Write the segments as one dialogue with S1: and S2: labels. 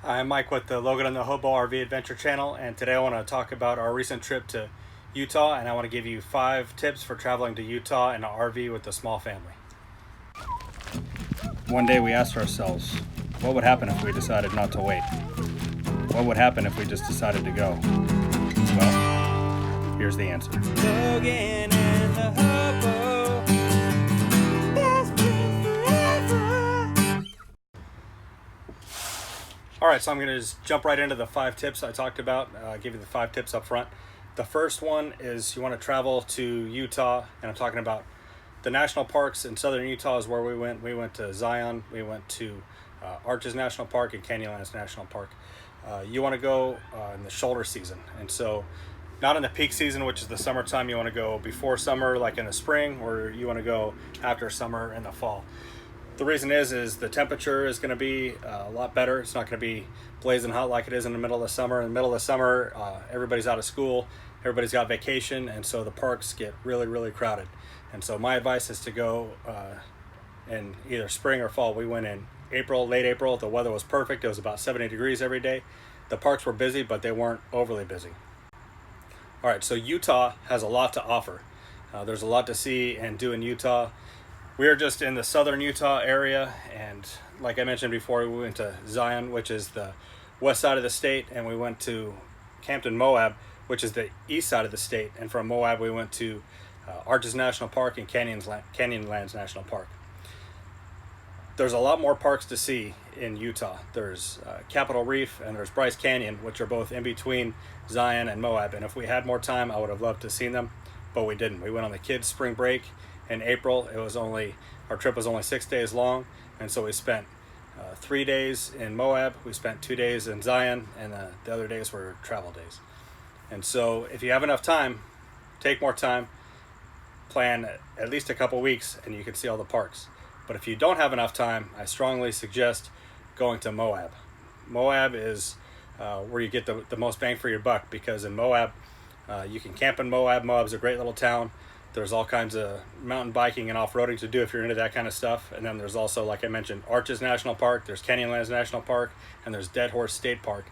S1: I'm Mike with the Logan and the Hobo RV Adventure channel, and today I want to talk about our recent trip to Utah, and I want to give you 5 tips for traveling to Utah in an RV with a small family. One day we asked ourselves, what would happen if we decided not to wait? What would happen if we just decided to go? Well, here's the answer. Logan and the Hobo, best friend forever. Alright, so I'm going to just jump right into the 5 tips I talked about. Give you the 5 tips up front. The first one is you want to travel to Utah, and I'm talking about the national parks in southern Utah is where we went. We went to Zion, we went to Arches National Park and Canyonlands National Park. You want to go in the shoulder season, and so not in the peak season, which is the summertime. You want to go before summer, like in the spring, or you want to go after summer in the fall. The reason is the temperature is going to be a lot better. It's not going to be blazing hot like it is in the middle of the summer. In the middle of the summer, everybody's out of school, everybody's got vacation, and so the parks get really, really crowded. And so my advice is to go in either spring or fall. We went in April, late April. The weather was perfect. It was about 70 degrees every day. The parks were busy, but they weren't overly busy. All right, so Utah has a lot to offer. There's a lot to see and do in Utah. We are just in the southern Utah area, and like I mentioned before, we went to Zion, which is the west side of the state, and we went to Campton, Moab, which is the east side of the state, and from Moab we went to Arches National Park and Canyonlands National Park. There's a lot more parks to see in Utah. There's Capitol Reef and there's Bryce Canyon, which are both in between Zion and Moab, and if we had more time I would have loved to see them, but we didn't. We went on the kids' spring break in April. Our trip was only 6 days long, and so we spent 3 days in Moab, we spent 2 days in Zion, and the other days were travel days. And so if you have enough time, take more time, plan at least a couple weeks, and you can see all the parks. But if you don't have enough time, I strongly suggest going to Moab. Moab is where you get the most bang for your buck, because in Moab, you can camp in Moab. Moab's a great little town. There's all kinds of mountain biking and off-roading to do if you're into that kind of stuff. And then there's also, like I mentioned, Arches National Park, there's Canyonlands National Park, and there's Dead Horse State Park.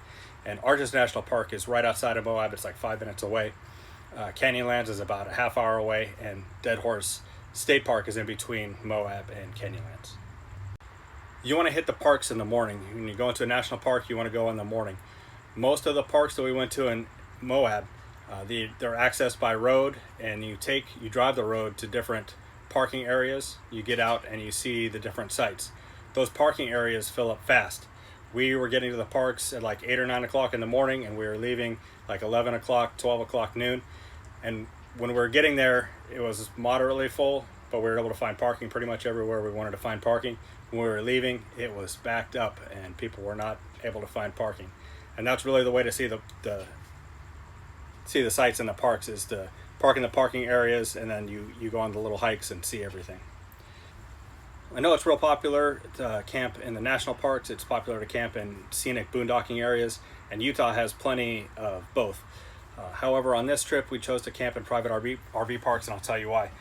S1: And Arches National Park is right outside of Moab. It's like 5 minutes away. Canyonlands is about a half hour away, and Dead Horse State Park is in between Moab and Canyonlands. You want to hit the parks in the morning. When you go into a national park, you want to go in the morning. Most of the parks that we went to in Moab, they're accessed by road, and you drive the road to different parking areas. You get out and you see the different sites. Those parking areas fill up fast. We were getting to the parks at like 8 or 9 o'clock in the morning, and we were leaving like 11 o'clock, 12 o'clock noon. And when we were getting there, it was moderately full, but we were able to find parking pretty much everywhere we wanted to find parking. When we were leaving, it was backed up, and people were not able to find parking. And that's really the way to see the sights in the parks, is to park in the parking areas, and then you go on the little hikes and see everything. I know it's real popular to camp in the national parks. It's popular to camp in scenic boondocking areas, and Utah has plenty of both. However, on this trip, we chose to camp in private RV parks, and I'll tell you why.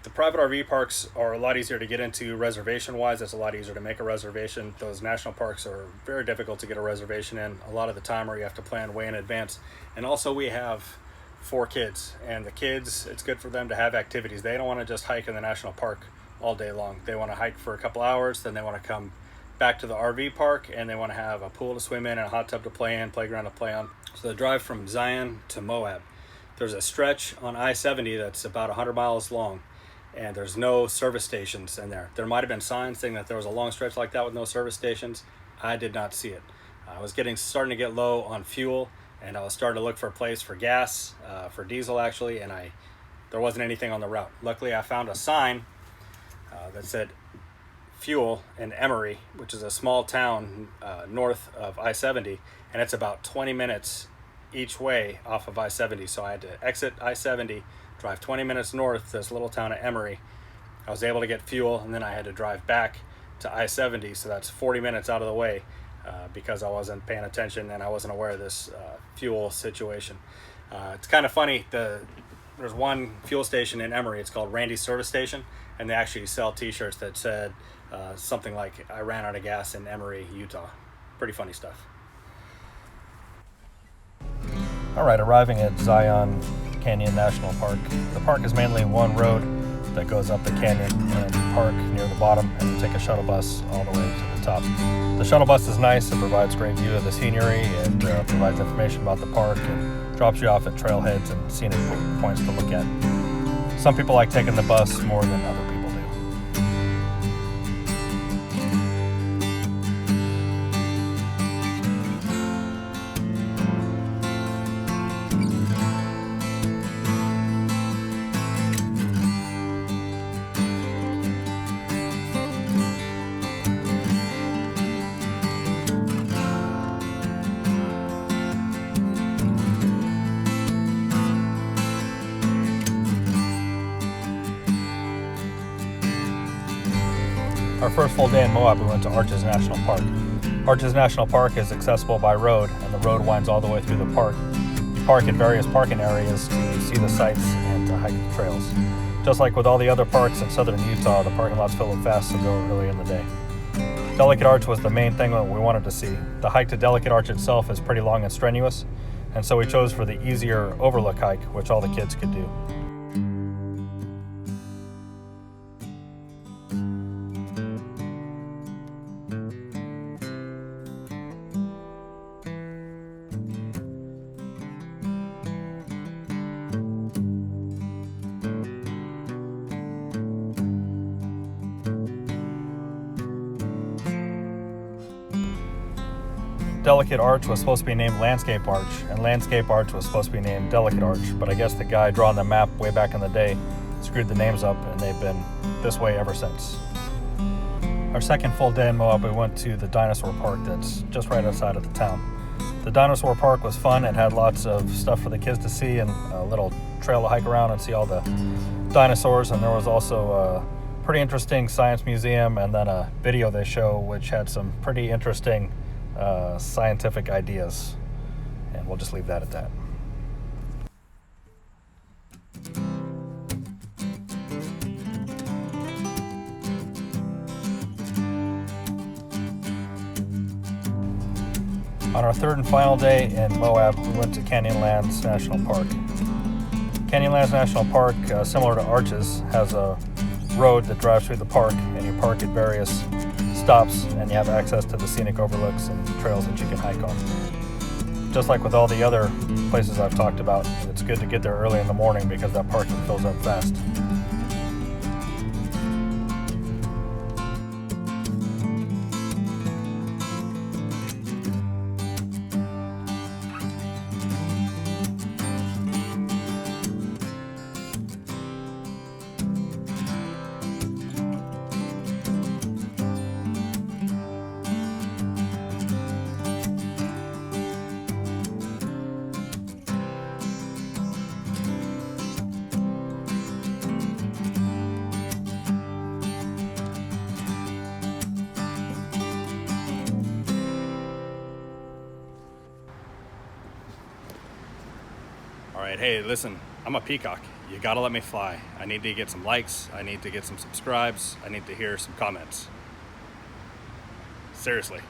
S1: The private RV parks are a lot easier to get into reservation-wise. It's a lot easier to make a reservation. Those national parks are very difficult to get a reservation in a lot of the time, or you have to plan way in advance. And also, we have 4 kids, and the kids, it's good for them to have activities. They don't want to just hike in the national park all day long. They want to hike for a couple hours, then they want to come back to the RV park, and they want to have a pool to swim in and a hot tub to play in, playground to play on. So the drive from Zion to Moab, there's a stretch on I-70 that's about 100 miles long, and there's no service stations in there. There might have been signs saying that there was a long stretch like that with no service stations. I did not see it. I was starting to get low on fuel, and I was starting to look for a place for gas, for diesel actually, and there wasn't anything on the route. Luckily, I found a sign that said fuel in Emory, which is a small town north of I-70, and it's about 20 minutes each way off of I-70. So I had to exit I-70, drive 20 minutes north to this little town of Emory. I was able to get fuel, and then I had to drive back to I-70, so that's 40 minutes out of the way because I wasn't paying attention and I wasn't aware of this fuel situation. It's kind of funny, there's one fuel station in Emory, it's called Randy's Service Station, and they actually sell t-shirts that said something like, "I ran out of gas in Emory, Utah." pretty funny stuff.
S2: All right, arriving at Zion Canyon National Park. The park is mainly one road that goes up the canyon, and you park near the bottom and you take a shuttle bus all the way to the top. The shuttle bus is nice. It provides great view of the scenery. It provides information about the park and drops you off at trailheads and scenic points to look at. Some people like taking the bus more than other people do. Our first full day in Moab, we went to Arches National Park. Arches National Park is accessible by road, and the road winds all the way through the park. You park in various parking areas to see the sights and to hike the trails. Just like with all the other parks in southern Utah, the parking lots fill up fast, so go early in the day. Delicate Arch was the main thing that we wanted to see. The hike to Delicate Arch itself is pretty long and strenuous, and so we chose for the easier overlook hike, which all the kids could do. Delicate Arch was supposed to be named Landscape Arch, and Landscape Arch was supposed to be named Delicate Arch, but I guess the guy drawing the map way back in the day screwed the names up, and they've been this way ever since. Our second full day in Moab, we went to the dinosaur park that's just right outside of the town. The dinosaur park was fun. It had lots of stuff for the kids to see and a little trail to hike around and see all the dinosaurs, and there was also a pretty interesting science museum and then a video they show which had some pretty interesting scientific ideas, and we'll just leave that at that. On our third and final day in Moab, we went to Canyonlands National Park. Canyonlands National Park, similar to Arches, has a road that drives through the park, and you park at various stops, and you have access to the scenic overlooks and trails that you can hike on. Just like with all the other places I've talked about, it's good to get there early in the morning because that parking fills up fast.
S1: All right, hey, listen, I'm a peacock. You gotta let me fly. I need to get some likes. I need to get some subscribes. I need to hear some comments. Seriously.